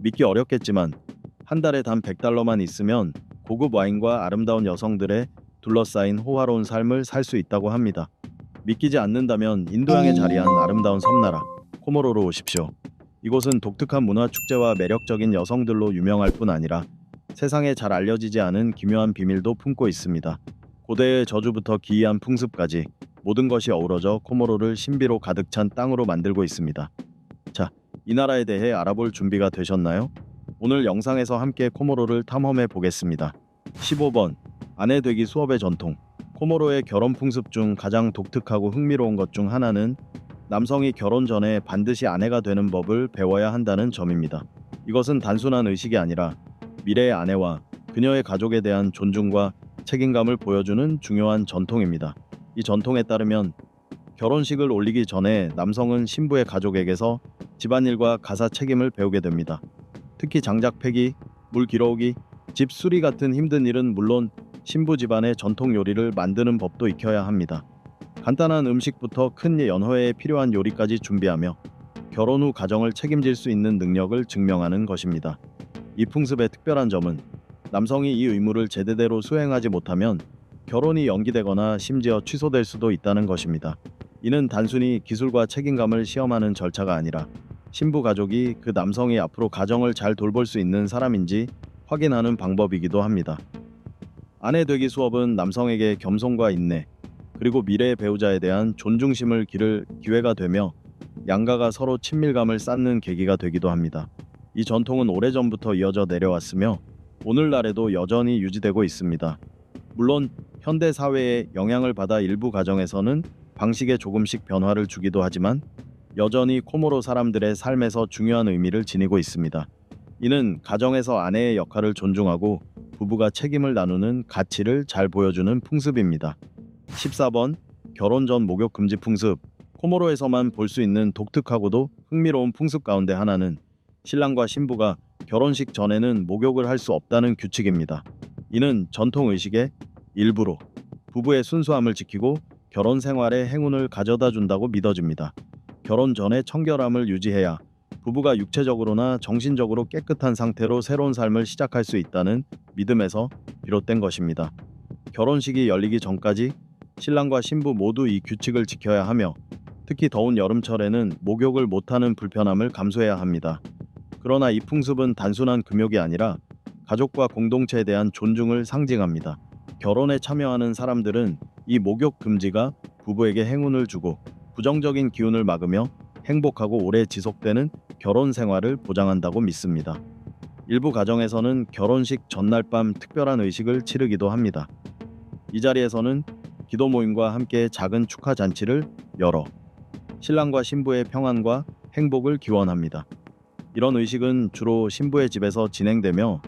믿기 어렵겠지만 한 달에 단 100달러만 있으면 고급 와인과 아름다운 여성들의 둘러싸인 호화로운 삶을 살 수 있다고 합니다. 믿기지 않는다면 인도양에 자리한 아름다운 섬나라 코모로로 오십시오. 이곳은 독특한 문화 축제와 매력적인 여성들로 유명할 뿐 아니라 세상에 잘 알려지지 않은 기묘한 비밀도 품고 있습니다. 고대의 저주부터 기이한 풍습까지 모든 것이 어우러져 코모로를 신비로 가득 찬 땅으로 만들고 있습니다. 자, 이 나라에 대해 알아볼 준비가 되셨나요? 오늘 영상에서 함께 코모로를 탐험해 보겠습니다. 15번 아내 되기 수업의 전통. 코모로의 결혼 풍습 중 가장 독특하고 흥미로운 것 중 하나는 남성이 결혼 전에 반드시 아내가 되는 법을 배워야 한다는 점입니다. 이것은 단순한 의식이 아니라 미래의 아내와 그녀의 가족에 대한 존중과 책임감을 보여주는 중요한 전통입니다. 이 전통에 따르면 결혼식을 올리기 전에 남성은 신부의 가족에게서 집안일과 가사 책임을 배우게 됩니다. 특히 장작 패기, 물 길어오기, 집 수리 같은 힘든 일은 물론 신부 집안의 전통 요리를 만드는 법도 익혀야 합니다. 간단한 음식부터 큰 연회에 필요한 요리까지 준비하며 결혼 후 가정을 책임질 수 있는 능력을 증명하는 것입니다. 이 풍습의 특별한 점은 남성이 이 의무를 제대로 수행하지 못하면 결혼이 연기되거나 심지어 취소될 수도 있다는 것입니다. 이는 단순히 기술과 책임감을 시험하는 절차가 아니라 신부 가족이 그 남성이 앞으로 가정을 잘 돌볼 수 있는 사람인지 확인하는 방법이기도 합니다. 아내 되기 수업은 남성에게 겸손과 인내, 그리고 미래의 배우자에 대한 존중심을 기를 기회가 되며 양가가 서로 친밀감을 쌓는 계기가 되기도 합니다. 이 전통은 오래전부터 이어져 내려왔으며 오늘날에도 여전히 유지되고 있습니다. 물론 현대 사회의 영향을 받아 일부 가정에서는 방식에 조금씩 변화를 주기도 하지만 여전히 코모로 사람들의 삶에서 중요한 의미를 지니고 있습니다. 이는 가정에서 아내의 역할을 존중하고 부부가 책임을 나누는 가치를 잘 보여주는 풍습입니다. 14번 결혼 전 목욕 금지 풍습. 코모로에서만 볼 수 있는 독특하고도 흥미로운 풍습 가운데 하나는 신랑과 신부가 결혼식 전에는 목욕을 할 수 없다는 규칙입니다. 이는 전통 의식의 일부로 부부의 순수함을 지키고 결혼 생활에 행운을 가져다 준다고 믿어집니다. 결혼 전에 청결함을 유지해야 부부가 육체적으로나 정신적으로 깨끗한 상태로 새로운 삶을 시작할 수 있다는 믿음에서 비롯된 것입니다. 결혼식이 열리기 전까지 신랑과 신부 모두 이 규칙을 지켜야 하며 특히 더운 여름철에는 목욕을 못하는 불편함을 감수해야 합니다. 그러나 이 풍습은 단순한 금욕이 아니라 가족과 공동체에 대한 존중을 상징합니다. 결혼에 참여하는 사람들은 이 목욕 금지가 부부에게 행운을 주고 부정적인 기운을 막으며 행복하고 오래 지속되는 결혼 생활을 보장한다고 믿습니다. 일부 가정에서는 결혼식 전날 밤 특별한 의식을 치르기도 합니다. 이 자리에서는 기도 모임과 함께 작은 축하 잔치를 열어 신랑과 신부의 평안과 행복을 기원합니다. 이런 의식은 주로 신부의 집에서 진행되며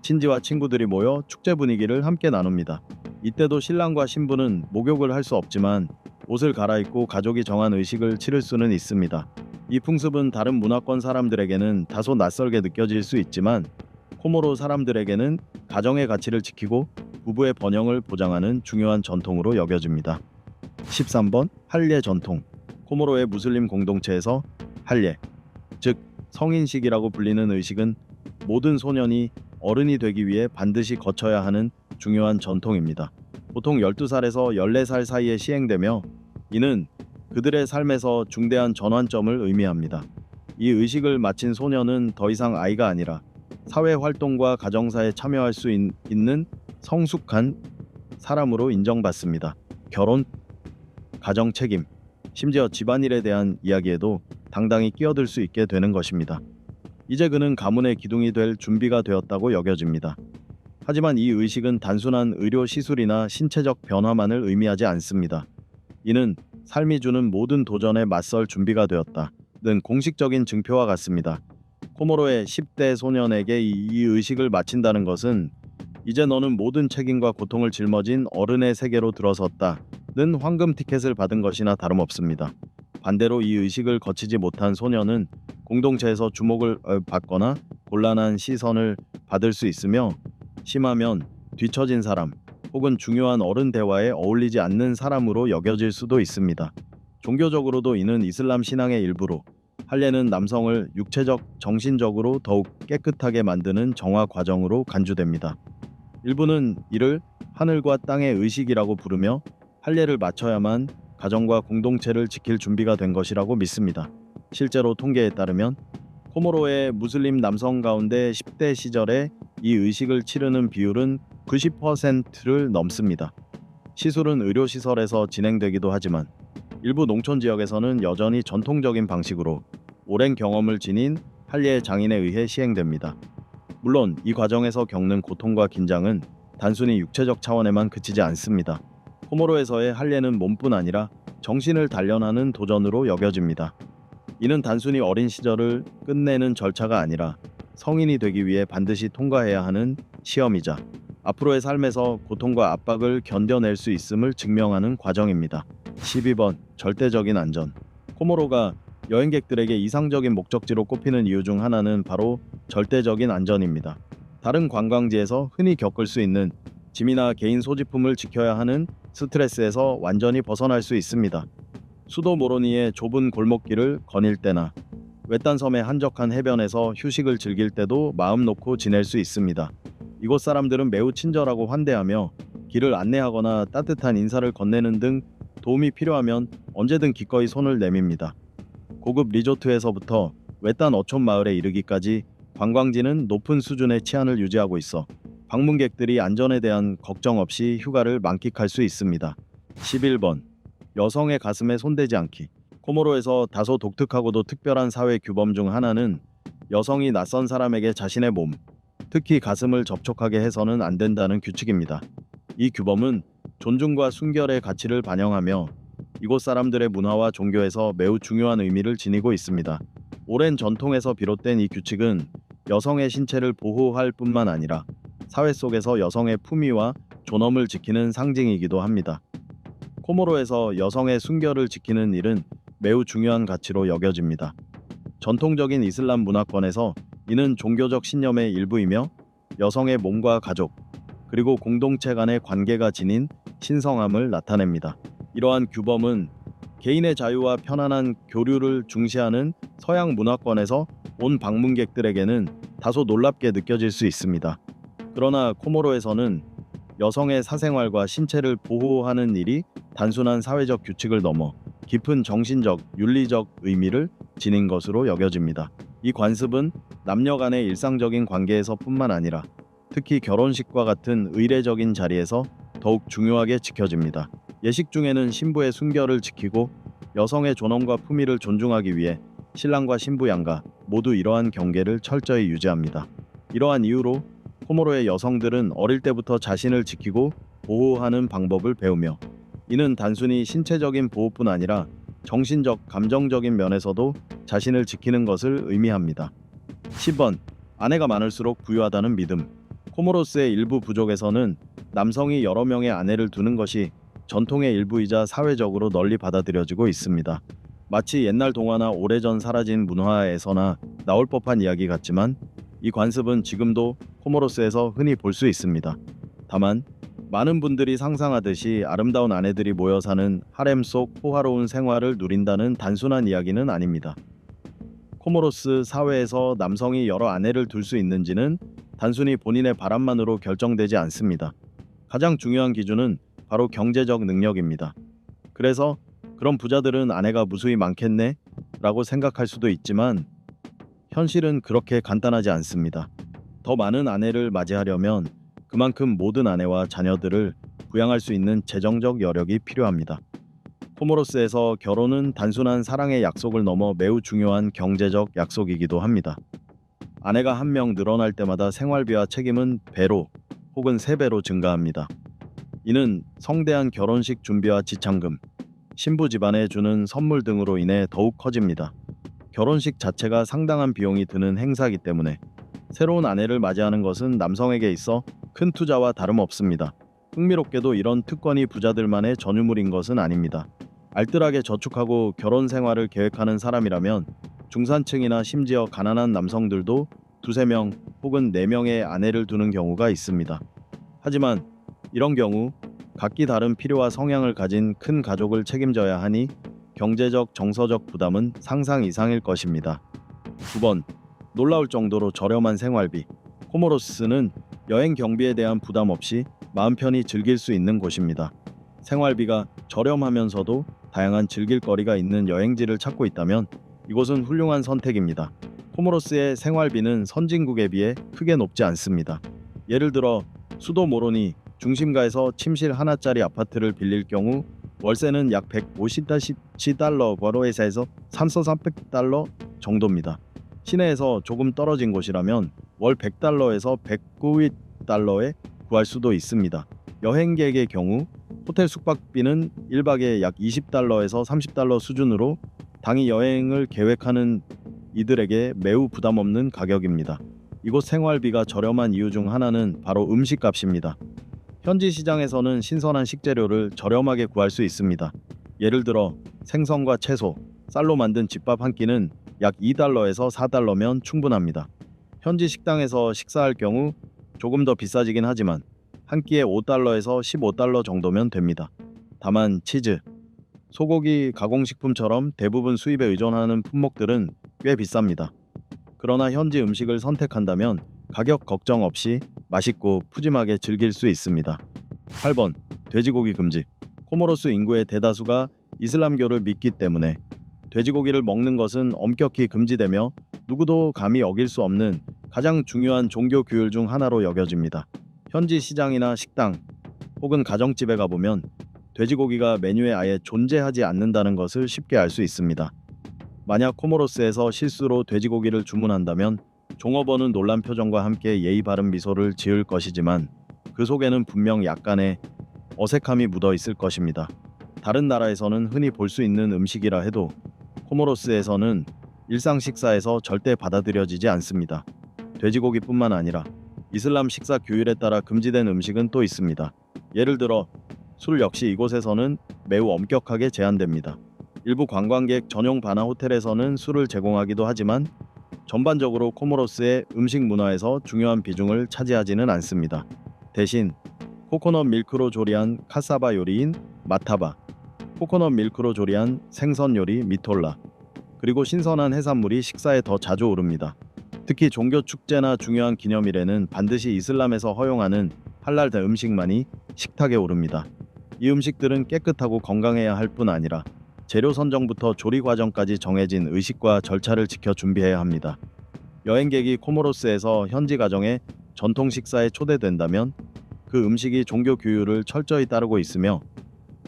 친지와 친구들이 모여 축제 분위기를 함께 나눕니다. 이때도 신랑과 신부는 목욕을 할 수 없지만 옷을 갈아입고 가족이 정한 의식을 치를 수는 있습니다. 이 풍습은 다른 문화권 사람들에게는 다소 낯설게 느껴질 수 있지만 코모로 사람들에게는 가정의 가치를 지키고 부부의 번영을 보장하는 중요한 전통으로 여겨집니다. 13번 할례 전통. 코모로의 무슬림 공동체에서 할례, 즉 성인식이라고 불리는 의식은 모든 소년이 어른이 되기 위해 반드시 거쳐야 하는 중요한 전통입니다. 보통 12살에서 14살 사이에 시행되며 이는 그들의 삶에서 중대한 전환점을 의미합니다. 이 의식을 마친 소년은 더 이상 아이가 아니라 사회 활동과 가정사에 참여할 수 있는 성숙한 사람으로 인정받습니다. 결혼, 가정 책임, 심지어 집안일에 대한 이야기에도 당당히 끼어들 수 있게 되는 것입니다. 이제 그는 가문의 기둥이 될 준비가 되었다고 여겨집니다. 하지만 이 의식은 단순한 의료 시술이나 신체적 변화만을 의미하지 않습니다. 이는 삶이 주는 모든 도전에 맞설 준비가 되었다는 공식적인 증표와 같습니다. 코모로의 10대 소년에게 이 의식을 마친다는 것은 이제 너는 모든 책임과 고통을 짊어진 어른의 세계로 들어섰다는 황금 티켓을 받은 것이나 다름없습니다. 반대로 이 의식을 거치지 못한 소년은 공동체에서 주목을 받거나 곤란한 시선을 받을 수 있으며 심하면 뒤처진 사람 혹은 중요한 어른 대화에 어울리지 않는 사람으로 여겨질 수도 있습니다. 종교적으로도 이는 이슬람 신앙의 일부로 할례는 남성을 육체적, 정신적으로 더욱 깨끗하게 만드는 정화 과정으로 간주됩니다. 일부는 이를 하늘과 땅의 의식이라고 부르며 할례를 마쳐야만 가정과 공동체를 지킬 준비가 된 것이라고 믿습니다. 실제로 통계에 따르면 코모로의 무슬림 남성 가운데 10대 시절에 이 의식을 치르는 비율은 90%를 넘습니다. 시술은 의료시설에서 진행되기도 하지만 일부 농촌 지역에서는 여전히 전통적인 방식으로 오랜 경험을 지닌 할례 장인에 의해 시행됩니다. 물론 이 과정에서 겪는 고통과 긴장은 단순히 육체적 차원에만 그치지 않습니다. 코모로에서의 할례는 몸뿐 아니라 정신을 단련하는 도전으로 여겨집니다. 이는 단순히 어린 시절을 끝내는 절차가 아니라 성인이 되기 위해 반드시 통과해야 하는 시험이자 앞으로의 삶에서 고통과 압박을 견뎌낼 수 있음을 증명하는 과정입니다. 12번 절대적인 안전. 코모로가 여행객들에게 이상적인 목적지로 꼽히는 이유 중 하나는 바로 절대적인 안전입니다. 다른 관광지에서 흔히 겪을 수 있는 짐이나 개인 소지품을 지켜야 하는 스트레스에서 완전히 벗어날 수 있습니다. 수도 모로니의 좁은 골목길을 거닐 때나 외딴 섬의 한적한 해변에서 휴식을 즐길 때도 마음 놓고 지낼 수 있습니다. 이곳 사람들은 매우 친절하고 환대하며 길을 안내하거나 따뜻한 인사를 건네는 등 도움이 필요하면 언제든 기꺼이 손을 내밉니다. 고급 리조트에서부터 외딴 어촌 마을에 이르기까지 관광지는 높은 수준의 치안을 유지하고 있어 방문객들이 안전에 대한 걱정 없이 휴가를 만끽할 수 있습니다. 11번 여성의 가슴에 손대지 않기. 코모로에서 다소 독특하고도 특별한 사회 규범 중 하나는 여성이 낯선 사람에게 자신의 몸, 특히 가슴을 접촉하게 해서는 안 된다는 규칙입니다. 이 규범은 존중과 순결의 가치를 반영하며 이곳 사람들의 문화와 종교에서 매우 중요한 의미를 지니고 있습니다. 오랜 전통에서 비롯된 이 규칙은 여성의 신체를 보호할 뿐만 아니라 사회 속에서 여성의 품위와 존엄을 지키는 상징이기도 합니다. 코모로에서 여성의 순결을 지키는 일은 매우 중요한 가치로 여겨집니다. 전통적인 이슬람 문화권에서 이는 종교적 신념의 일부이며 여성의 몸과 가족, 그리고 공동체 간의 관계가 지닌 신성함을 나타냅니다. 이러한 규범은 개인의 자유와 편안한 교류를 중시하는 서양 문화권에서 온 방문객들에게는 다소 놀랍게 느껴질 수 있습니다. 그러나 코모로에서는 여성의 사생활과 신체를 보호하는 일이 단순한 사회적 규칙을 넘어 깊은 정신적, 윤리적 의미를 지닌 것으로 여겨집니다. 이 관습은 남녀 간의 일상적인 관계에서뿐만 아니라 특히 결혼식과 같은 의례적인 자리에서 더욱 중요하게 지켜집니다. 예식 중에는 신부의 순결을 지키고 여성의 존엄과 품위를 존중하기 위해 신랑과 신부 양가 모두 이러한 경계를 철저히 유지합니다. 이러한 이유로 코모로의 여성들은 어릴 때부터 자신을 지키고 보호하는 방법을 배우며 이는 단순히 신체적인 보호뿐 아니라 정신적, 감정적인 면에서도 자신을 지키는 것을 의미합니다. 10번 아내가 많을수록 부유하다는 믿음. 코모로스의 일부 부족에서는 남성이 여러 명의 아내를 두는 것이 전통의 일부이자 사회적으로 널리 받아들여지고 있습니다. 마치 옛날 동화나 오래전 사라진 문화에서나 나올 법한 이야기 같지만 이 관습은 지금도 코모로스에서 흔히 볼 수 있습니다. 다만 많은 분들이 상상하듯이 아름다운 아내들이 모여 사는 하렘 속 호화로운 생활을 누린다는 단순한 이야기는 아닙니다. 코모로스 사회에서 남성이 여러 아내를 둘 수 있는지는 단순히 본인의 바람만으로 결정되지 않습니다. 가장 중요한 기준은 바로 경제적 능력입니다. 그래서 그런 부자들은 아내가 무수히 많겠네? 라고 생각할 수도 있지만 현실은 그렇게 간단하지 않습니다. 더 많은 아내를 맞이하려면 그만큼 모든 아내와 자녀들을 부양할 수 있는 재정적 여력이 필요합니다. 코모로스에서 결혼은 단순한 사랑의 약속을 넘어 매우 중요한 경제적 약속이기도 합니다. 아내가 한 명 늘어날 때마다 생활비와 책임은 배로 혹은 3배로 증가합니다. 이는 성대한 결혼식 준비와 지참금, 신부 집안에 주는 선물 등으로 인해 더욱 커집니다. 결혼식 자체가 상당한 비용이 드는 행사이기 때문에 새로운 아내를 맞이하는 것은 남성에게 있어 큰 투자와 다름없습니다. 흥미롭게도 이런 특권이 부자들만의 전유물인 것은 아닙니다. 알뜰하게 저축하고 결혼 생활을 계획하는 사람이라면 중산층이나 심지어 가난한 남성들도 2~3명 혹은 4명의 아내를 두는 경우가 있습니다. 하지만 이런 경우 각기 다른 필요와 성향을 가진 큰 가족을 책임져야 하니 경제적, 정서적 부담은 상상 이상일 것입니다. 9번. 놀라울 정도로 저렴한 생활비. 코모로스는 여행 경비에 대한 부담 없이 마음 편히 즐길 수 있는 곳입니다. 생활비가 저렴하면서도 다양한 즐길 거리가 있는 여행지를 찾고 있다면 이곳은 훌륭한 선택입니다. 코모로스의 생활비는 선진국에 비해 크게 높지 않습니다. 예를 들어 수도 모로니 중심가에서 침실 하나짜리 아파트를 빌릴 경우 월세는 약 150달러 과로회사에서 3,300달러 정도입니다. 시내에서 조금 떨어진 곳이라면 월 100달러에서 109달러에 구할 수도 있습니다. 여행객의 경우 호텔 숙박비는 1박에 약 20달러에서 30달러 수준으로 당일 여행을 계획하는 이들에게 매우 부담 없는 가격입니다. 이곳 생활비가 저렴한 이유 중 하나는 바로 음식값입니다. 현지 시장에서는 신선한 식재료를 저렴하게 구할 수 있습니다. 예를 들어 생선과 채소, 쌀로 만든 집밥 한 끼는 약 2달러에서 4달러면 충분합니다. 현지 식당에서 식사할 경우 조금 더 비싸지긴 하지만 한 끼에 5달러에서 15달러 정도면 됩니다. 다만 치즈, 소고기, 가공식품처럼 대부분 수입에 의존하는 품목들은 꽤 비쌉니다. 그러나 현지 음식을 선택한다면 가격 걱정 없이 맛있고 푸짐하게 즐길 수 있습니다. 8번. 돼지고기 금지. 코모로스 인구의 대다수가 이슬람교를 믿기 때문에 돼지고기를 먹는 것은 엄격히 금지되며 누구도 감히 어길 수 없는 가장 중요한 종교 규율 중 하나로 여겨집니다. 현지 시장이나 식당 혹은 가정집에 가보면 돼지고기가 메뉴에 아예 존재하지 않는다는 것을 쉽게 알 수 있습니다. 만약 코모로스에서 실수로 돼지고기를 주문한다면 종업원은 놀란 표정과 함께 예의 바른 미소를 지을 것이지만 그 속에는 분명 약간의 어색함이 묻어 있을 것입니다. 다른 나라에서는 흔히 볼 수 있는 음식이라 해도 코모로스에서는 일상 식사에서 절대 받아들여지지 않습니다. 돼지고기뿐만 아니라 이슬람 식사 규율에 따라 금지된 음식은 또 있습니다. 예를 들어 술 역시 이곳에서는 매우 엄격하게 제한됩니다. 일부 관광객 전용 바나 호텔에서는 술을 제공하기도 하지만 전반적으로 코모로스의 음식 문화에서 중요한 비중을 차지하지는 않습니다. 대신 코코넛 밀크로 조리한 카사바 요리인 마타바, 코코넛 밀크로 조리한 생선 요리 미톨라, 그리고 신선한 해산물이 식사에 더 자주 오릅니다. 특히 종교 축제나 중요한 기념일에는 반드시 이슬람에서 허용하는 할랄 음식만이 식탁에 오릅니다. 이 음식들은 깨끗하고 건강해야 할 뿐 아니라 재료 선정부터 조리 과정까지 정해진 의식과 절차를 지켜 준비해야 합니다. 여행객이 코모로스에서 현지 가정의 전통 식사에 초대된다면 그 음식이 종교 규율을 철저히 따르고 있으며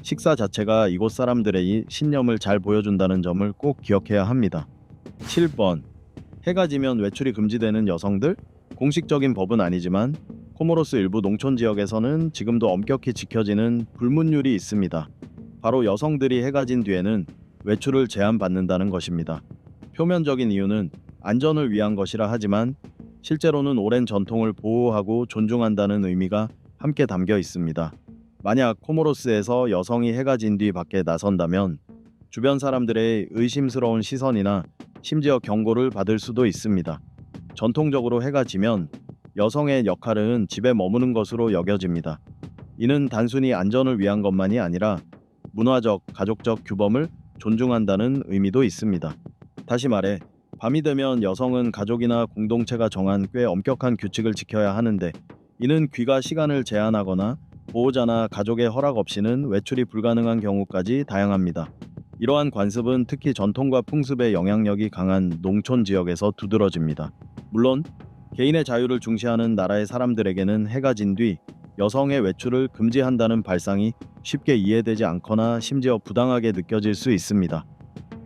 식사 자체가 이곳 사람들의 신념을 잘 보여준다는 점을 꼭 기억해야 합니다. 7번. 해가 지면 외출이 금지되는 여성들? 공식적인 법은 아니지만 코모로스 일부 농촌 지역에서는 지금도 엄격히 지켜지는 불문율이 있습니다. 바로 여성들이 해가 진 뒤에는 외출을 제한받는다는 것입니다. 표면적인 이유는 안전을 위한 것이라 하지만 실제로는 오랜 전통을 보호하고 존중한다는 의미가 함께 담겨 있습니다. 만약 코모로스에서 여성이 해가 진 뒤 밖에 나선다면 주변 사람들의 의심스러운 시선이나 심지어 경고를 받을 수도 있습니다. 전통적으로 해가 지면 여성의 역할은 집에 머무는 것으로 여겨집니다. 이는 단순히 안전을 위한 것만이 아니라 문화적, 가족적 규범을 존중한다는 의미도 있습니다. 다시 말해, 밤이 되면 여성은 가족이나 공동체가 정한 꽤 엄격한 규칙을 지켜야 하는데 이는 귀가 시간을 제한하거나 보호자나 가족의 허락 없이는 외출이 불가능한 경우까지 다양합니다. 이러한 관습은 특히 전통과 풍습의 영향력이 강한 농촌 지역에서 두드러집니다. 물론 개인의 자유를 중시하는 나라의 사람들에게는 해가 진 뒤 여성의 외출을 금지한다는 발상이 쉽게 이해되지 않거나 심지어 부당하게 느껴질 수 있습니다.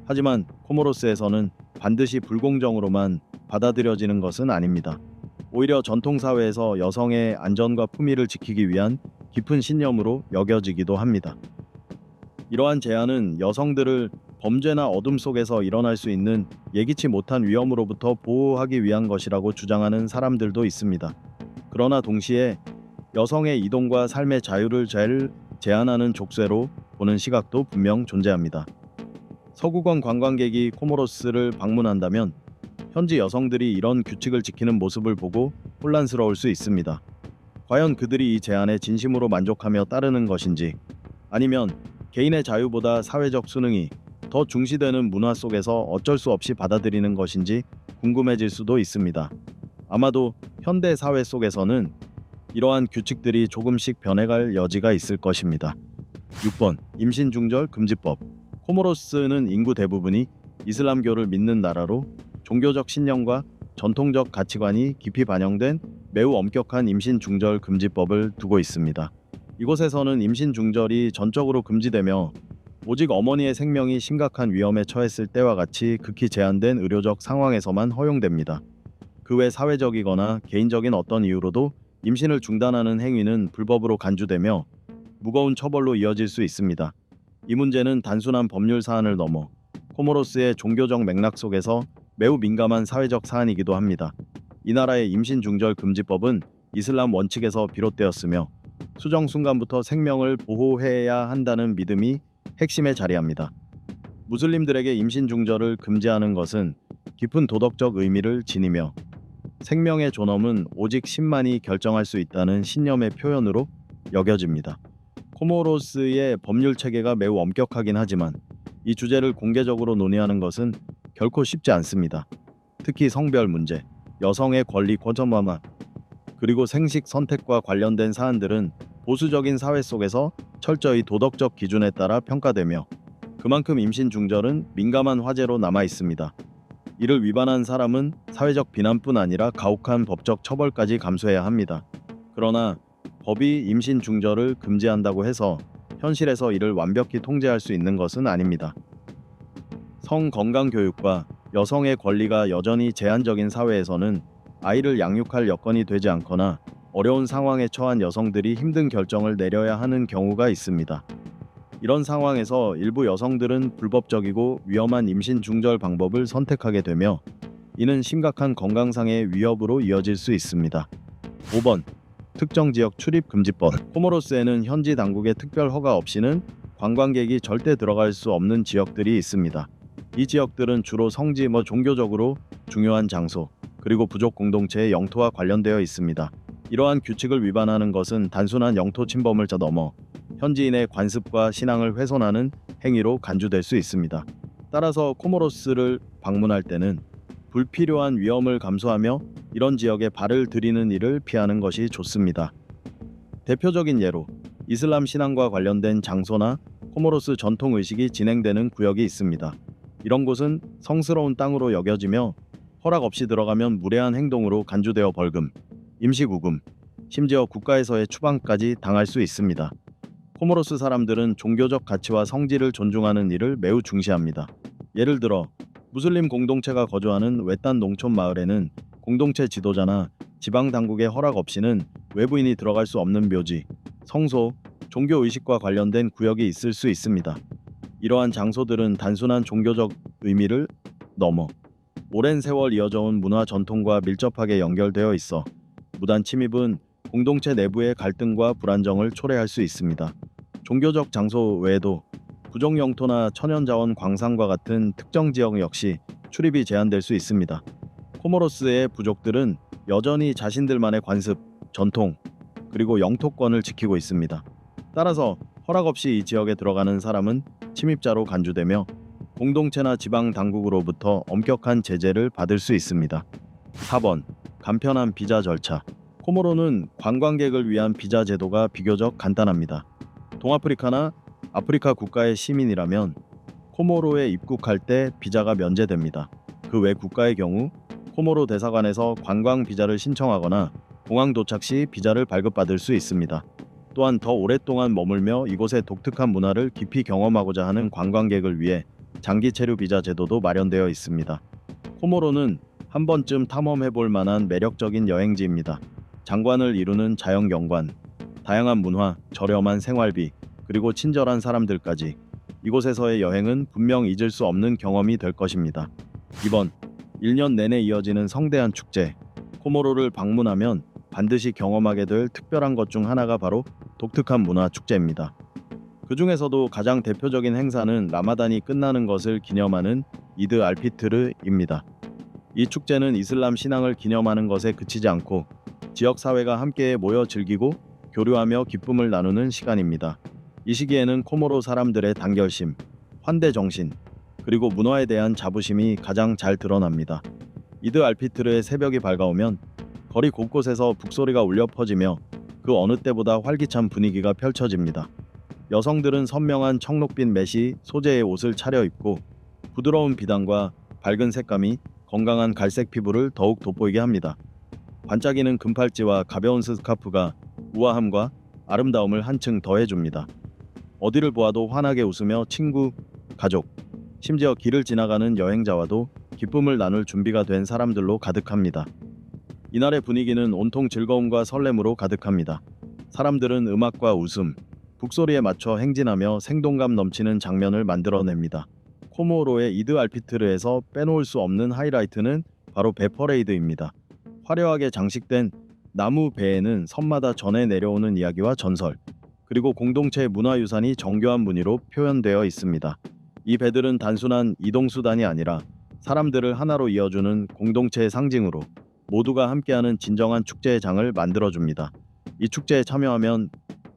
하지만 코모로스에서는 반드시 불공정으로만 받아들여지는 것은 아닙니다. 오히려 전통사회에서 여성의 안전과 품위를 지키기 위한 깊은 신념으로 여겨지기도 합니다. 이러한 제한은 여성들을 범죄나 어둠 속에서 일어날 수 있는 예기치 못한 위험으로부터 보호하기 위한 것이라고 주장하는 사람들도 있습니다. 그러나 동시에 여성의 이동과 삶의 자유를 제한하는 족쇄로 보는 시각도 분명 존재합니다. 서구권 관광객이 코모로스를 방문한다면 현지 여성들이 이런 규칙을 지키는 모습을 보고 혼란스러울 수 있습니다. 과연 그들이 이 제안에 진심으로 만족하며 따르는 것인지, 아니면 개인의 자유보다 사회적 순응이 더 중시되는 문화 속에서 어쩔 수 없이 받아들이는 것인지 궁금해질 수도 있습니다. 아마도 현대 사회 속에서는 이러한 규칙들이 조금씩 변해갈 여지가 있을 것입니다. 6번 임신 중절 금지법. 코모로스는 인구 대부분이 이슬람교를 믿는 나라로 종교적 신념과 전통적 가치관이 깊이 반영된 매우 엄격한 임신 중절 금지법을 두고 있습니다. 이곳에서는 임신 중절이 전적으로 금지되며 오직 어머니의 생명이 심각한 위험에 처했을 때와 같이 극히 제한된 의료적 상황에서만 허용됩니다. 그 외 사회적이거나 개인적인 어떤 이유로도 임신을 중단하는 행위는 불법으로 간주되며 무거운 처벌로 이어질 수 있습니다. 이 문제는 단순한 법률 사안을 넘어 코모로스의 종교적 맥락 속에서 매우 민감한 사회적 사안이기도 합니다. 이 나라의 임신 중절 금지법은 이슬람 원칙에서 비롯되었으며 수정 순간부터 생명을 보호해야 한다는 믿음이 핵심에 자리합니다. 무슬림들에게 임신 중절을 금지하는 것은 깊은 도덕적 의미를 지니며 생명의 존엄은 오직 신만이 결정할 수 있다는 신념의 표현으로 여겨집니다. 코모로스의 법률 체계가 매우 엄격하긴 하지만 이 주제를 공개적으로 논의하는 것은 결코 쉽지 않습니다. 특히 성별 문제, 여성의 권리 고점화만, 그리고 생식 선택과 관련된 사안들은 보수적인 사회 속에서 철저히 도덕적 기준에 따라 평가되며 그만큼 임신 중절은 민감한 화제로 남아 있습니다. 이를 위반한 사람은 사회적 비난뿐 아니라 가혹한 법적 처벌까지 감수해야 합니다. 그러나 법이 임신 중절을 금지한다고 해서 현실에서 이를 완벽히 통제할 수 있는 것은 아닙니다. 성건강 교육과 여성의 권리가 여전히 제한적인 사회에서는 아이를 양육할 여건이 되지 않거나 어려운 상황에 처한 여성들이 힘든 결정을 내려야 하는 경우가 있습니다. 이런 상황에서 일부 여성들은 불법적이고 위험한 임신 중절 방법을 선택하게 되며 이는 심각한 건강상의 위협으로 이어질 수 있습니다. 5번 특정 지역 출입 금지법. 코모로스에는 현지 당국의 특별 허가 없이는 관광객이 절대 들어갈 수 없는 지역들이 있습니다. 이 지역들은 주로 성지 종교적으로 중요한 장소, 그리고 부족 공동체의 영토와 관련되어 있습니다. 이러한 규칙을 위반하는 것은 단순한 영토 침범을 넘어 현지인의 관습과 신앙을 훼손하는 행위로 간주될 수 있습니다. 따라서 코모로스를 방문할 때는 불필요한 위험을 감수하며 이런 지역에 발을 들이는 일을 피하는 것이 좋습니다. 대표적인 예로 이슬람 신앙과 관련된 장소나 코모로스 전통 의식이 진행되는 구역이 있습니다. 이런 곳은 성스러운 땅으로 여겨지며 허락 없이 들어가면 무례한 행동으로 간주되어 벌금, 임시구금, 심지어 국가에서의 추방까지 당할 수 있습니다. 코모로스 사람들은 종교적 가치와 성질을 존중하는 일을 매우 중시합니다. 예를 들어 무슬림 공동체가 거주하는 외딴 농촌 마을에는 공동체 지도자나 지방 당국의 허락 없이는 외부인이 들어갈 수 없는 묘지, 성소, 종교 의식과 관련된 구역이 있을 수 있습니다. 이러한 장소들은 단순한 종교적 의미를 넘어 오랜 세월 이어져온 문화 전통과 밀접하게 연결되어 있어 무단 침입은 공동체 내부의 갈등과 불안정을 초래할 수 있습니다. 종교적 장소 외에도 부족 영토나 천연자원 광산과 같은 특정 지역 역시 출입이 제한될 수 있습니다. 코모로스의 부족들은 여전히 자신들만의 관습, 전통, 그리고 영토권을 지키고 있습니다. 따라서 허락 없이 이 지역에 들어가는 사람은 침입자로 간주되며 공동체나 지방 당국으로부터 엄격한 제재를 받을 수 있습니다. 4번 간편한 비자 절차. 코모로는 관광객을 위한 비자 제도가 비교적 간단합니다. 동아프리카나 아프리카 국가의 시민이라면 코모로에 입국할 때 비자가 면제됩니다. 그 외 국가의 경우 코모로 대사관에서 관광 비자를 신청하거나 공항 도착 시 비자를 발급받을 수 있습니다. 또한 더 오랫동안 머물며 이곳의 독특한 문화를 깊이 경험하고자 하는 관광객을 위해 장기 체류 비자 제도도 마련되어 있습니다. 코모로는 한 번쯤 탐험해볼 만한 매력적인 여행지입니다. 장관을 이루는 자연경관, 다양한 문화, 저렴한 생활비, 그리고 친절한 사람들까지 이곳에서의 여행은 분명 잊을 수 없는 경험이 될 것입니다. 2번 1년 내내 이어지는 성대한 축제. 코모로를 방문하면 반드시 경험하게 될 특별한 것 중 하나가 바로 독특한 문화 축제입니다. 그 중에서도 가장 대표적인 행사는 라마단이 끝나는 것을 기념하는 이드 알피트르입니다. 이 축제는 이슬람 신앙을 기념하는 것에 그치지 않고 지역 사회가 함께 모여 즐기고 교류하며 기쁨을 나누는 시간입니다. 이 시기에는 코모로 사람들의 단결심, 환대 정신, 그리고 문화에 대한 자부심이 가장 잘 드러납니다. 이드 알피트르의 새벽이 밝아오면 거리 곳곳에서 북소리가 울려 퍼지며 그 어느 때보다 활기찬 분위기가 펼쳐집니다. 여성들은 선명한 청록빛 메시 소재의 옷을 차려입고 부드러운 비단과 밝은 색감이 건강한 갈색 피부를 더욱 돋보이게 합니다. 반짝이는 금팔찌와 가벼운 스카프가 우아함과 아름다움을 한층 더해줍니다. 어디를 보아도 환하게 웃으며 친구, 가족, 심지어 길을 지나가는 여행자와도 기쁨을 나눌 준비가 된 사람들로 가득합니다. 이날의 분위기는 온통 즐거움과 설렘으로 가득합니다. 사람들은 음악과 웃음, 북소리에 맞춰 행진하며 생동감 넘치는 장면을 만들어냅니다. 코모로의 이드 알피트르에서 빼놓을 수 없는 하이라이트는 바로 배 퍼레이드입니다. 화려하게 장식된 나무 배에는 섬마다 전해 내려오는 이야기와 전설, 그리고 공동체의 문화유산이 정교한 무늬로 표현되어 있습니다. 이 배들은 단순한 이동수단이 아니라 사람들을 하나로 이어주는 공동체의 상징으로 모두가 함께하는 진정한 축제의 장을 만들어줍니다. 이 축제에 참여하면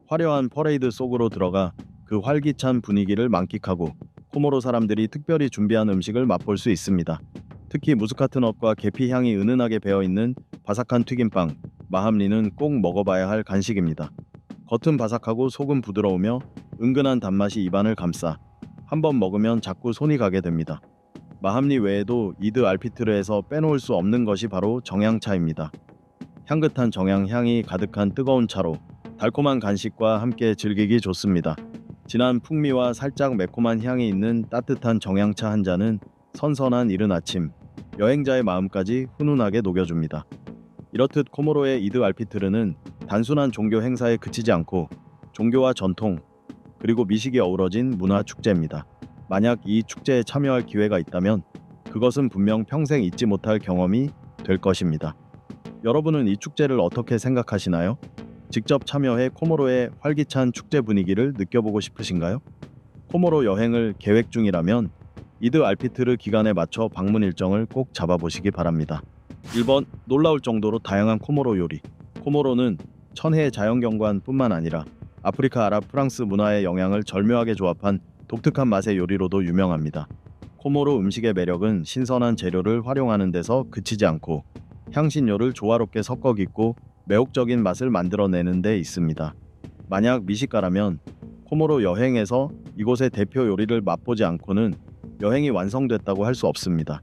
화려한 퍼레이드 속으로 들어가 그 활기찬 분위기를 만끽하고 코모로 사람들이 특별히 준비한 음식을 맛볼 수 있습니다. 특히 무스카트넛과 계피 향이 은은하게 배어있는 바삭한 튀김빵, 마함리는 꼭 먹어봐야 할 간식입니다. 겉은 바삭하고 속은 부드러우며 은근한 단맛이 입안을 감싸 한번 먹으면 자꾸 손이 가게 됩니다. 마함리 외에도 이드 알피트르에서 빼놓을 수 없는 것이 바로 정향차입니다. 향긋한 정향 향이 가득한 뜨거운 차로 달콤한 간식과 함께 즐기기 좋습니다. 진한 풍미와 살짝 매콤한 향이 있는 따뜻한 정향차 한 잔은 선선한 이른 아침, 여행자의 마음까지 훈훈하게 녹여줍니다. 이렇듯 코모로의 이드 알피트르는 단순한 종교 행사에 그치지 않고 종교와 전통, 그리고 미식이 어우러진 문화 축제입니다. 만약 이 축제에 참여할 기회가 있다면 그것은 분명 평생 잊지 못할 경험이 될 것입니다. 여러분은 이 축제를 어떻게 생각하시나요? 직접 참여해 코모로의 활기찬 축제 분위기를 느껴보고 싶으신가요? 코모로 여행을 계획 중이라면 이드 알피트르 기간에 맞춰 방문 일정을 꼭 잡아보시기 바랍니다. 1번, 놀라울 정도로 다양한 코모로 요리. 코모로는 천혜의 자연경관뿐만 아니라 아프리카, 아랍, 프랑스 문화의 영향을 절묘하게 조합한 독특한 맛의 요리로도 유명합니다. 코모로 음식의 매력은 신선한 재료를 활용하는 데서 그치지 않고 향신료를 조화롭게 섞어 깃고 매혹적인 맛을 만들어내는 데 있습니다. 만약 미식가라면 코모로 여행에서 이곳의 대표 요리를 맛보지 않고는 여행이 완성됐다고 할 수 없습니다.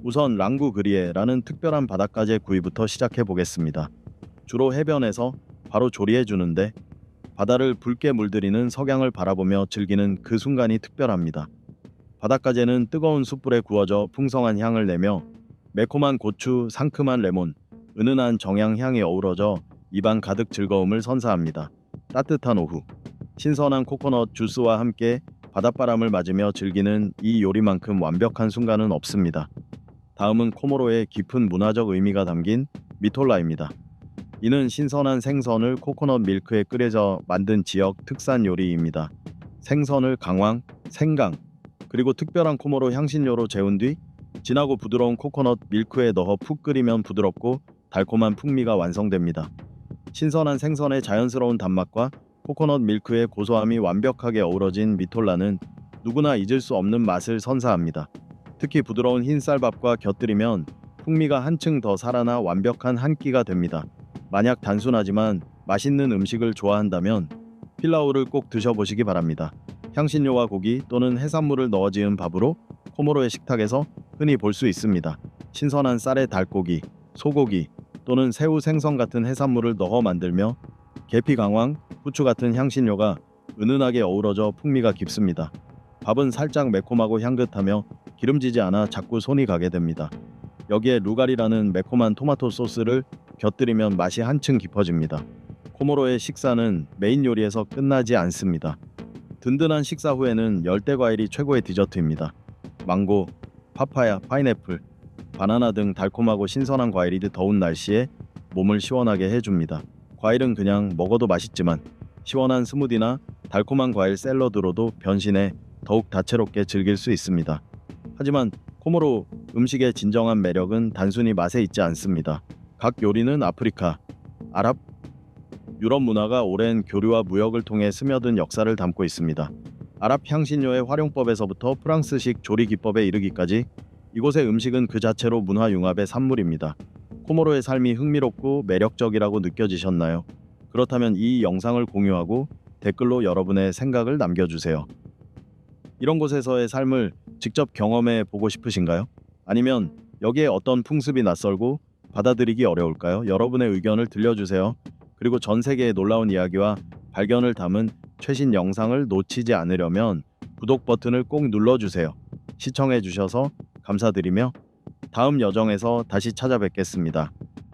우선 랑구그리에라는 특별한 바닷가재 구이부터 시작해 보겠습니다. 주로 해변에서 바로 조리해 주는데 바다를 붉게 물들이는 석양을 바라보며 즐기는 그 순간이 특별합니다. 바닷가재는 뜨거운 숯불에 구워져 풍성한 향을 내며 매콤한 고추, 상큼한 레몬, 은은한 정향 향이 어우러져 입안 가득 즐거움을 선사합니다. 따뜻한 오후, 신선한 코코넛 주스와 함께 바닷바람을 맞으며 즐기는 이 요리만큼 완벽한 순간은 없습니다. 다음은 코모로의 깊은 문화적 의미가 담긴 미톨라입니다. 이는 신선한 생선을 코코넛 밀크에 끓여져 만든 지역 특산 요리입니다. 생선을 강황, 생강, 그리고 특별한 코모로 향신료로 재운 뒤 진하고 부드러운 코코넛 밀크에 넣어 푹 끓이면 부드럽고 달콤한 풍미가 완성됩니다. 신선한 생선의 자연스러운 단맛과 코코넛 밀크의 고소함이 완벽하게 어우러진 미톨라는 누구나 잊을 수 없는 맛을 선사합니다. 특히 부드러운 흰쌀밥과 곁들이면 풍미가 한층 더 살아나 완벽한 한 끼가 됩니다. 만약 단순하지만 맛있는 음식을 좋아한다면 필라우를 꼭 드셔보시기 바랍니다. 향신료와 고기 또는 해산물을 넣어 지은 밥으로 코모로의 식탁에서 흔히 볼 수 있습니다. 신선한 쌀에 닭고기, 소고기 또는 새우, 생선 같은 해산물을 넣어 만들며 계피, 강황, 후추 같은 향신료가 은은하게 어우러져 풍미가 깊습니다. 밥은 살짝 매콤하고 향긋하며 기름지지 않아 자꾸 손이 가게 됩니다. 여기에 루가리라는 매콤한 토마토 소스를 곁들이면 맛이 한층 깊어집니다. 코모로의 식사는 메인 요리에서 끝나지 않습니다. 든든한 식사 후에는 열대 과일이 최고의 디저트입니다. 망고, 파파야, 파인애플, 바나나 등 달콤하고 신선한 과일이 더운 날씨에 몸을 시원하게 해줍니다. 과일은 그냥 먹어도 맛있지만 시원한 스무디나 달콤한 과일 샐러드로도 변신해 더욱 다채롭게 즐길 수 있습니다. 하지만 코모로 음식의 진정한 매력은 단순히 맛에 있지 않습니다. 각 요리는 아프리카, 아랍, 유럽 문화가 오랜 교류와 무역을 통해 스며든 역사를 담고 있습니다. 아랍 향신료의 활용법에서부터 프랑스식 조리 기법에 이르기까지 이곳의 음식은 그 자체로 문화 융합의 산물입니다. 코모로의 삶이 흥미롭고 매력적이라고 느껴지셨나요? 그렇다면 이 영상을 공유하고 댓글로 여러분의 생각을 남겨주세요. 이런 곳에서의 삶을 직접 경험해 보고 싶으신가요? 아니면 여기에 어떤 풍습이 낯설고 받아들이기 어려울까요? 여러분의 의견을 들려주세요. 그리고 전 세계의 놀라운 이야기와 발견을 담은 최신 영상을 놓치지 않으려면 구독 버튼을 꼭 눌러주세요. 시청해 주셔서 감사드리며 다음 여정에서 다시 찾아뵙겠습니다.